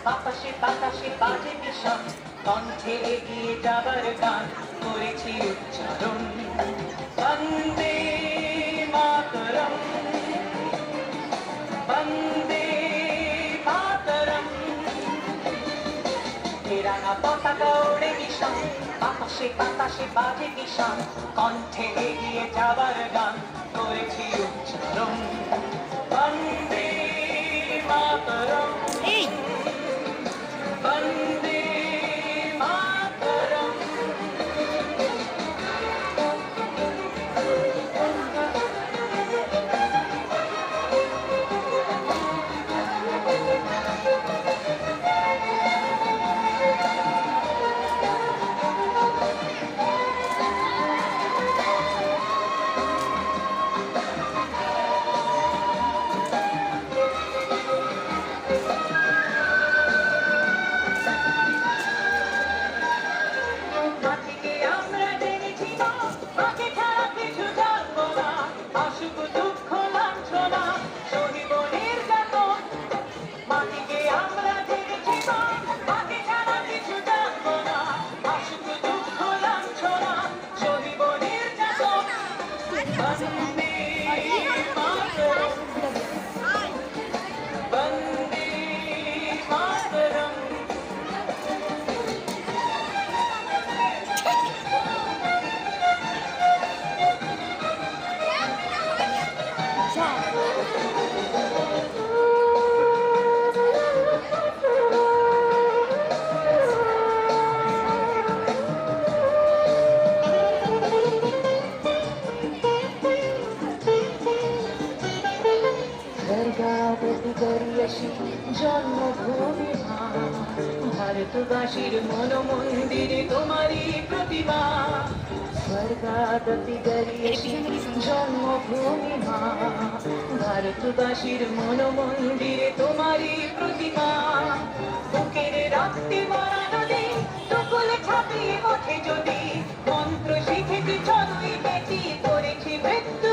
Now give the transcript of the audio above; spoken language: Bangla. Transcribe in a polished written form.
বাতাসে বাতাসে বাজে মিশন, কণ্ঠে এগিয়ে যাবার গান করেছি উচ্চারণ। বন্দে মাতরম, বন্দে মাতরম। তেরাঙ্গা পতাকা ওড়ে মিশন, বাতাসে বাতাসে বাজে মিশন, কণ্ঠে এগিয়ে যাবার গান করেছি উচ্চারণ। বন্দে মাতরম, বন্দে মাতরম। মাটিকে আমরা জেনেছি না, মাকে ছাড়া কিছু জানবো না। আসুক দুঃখ লাঞ্ছনা, সহিব নির্যাতন। মাটিকে আমরা জেনেছি না, মাকে ছাড়া কিছু জানবো না। আসুক দুঃখ লাঞ্ছনা, সহিব নির্যাতন। বন্দে মাতরম, বন্দে মাতরম। স্বর্গাগতি গরিয়সী জন্মভূমি মা, ভারতবাসীর মন মন্দিরে তোমারই প্রতিমা। স্বর্গাগতি গরিয়সী জন্মভূমি মা, ভারতবাসীর মন মন্দিরে তোমারই প্রতিমা। বুকের রক্তে মরা নদী টুকুলে ছাপিয়ে ওঠে যদি, মন্ত্র শিখেছি চলই বেটি করেছি মৃত্যু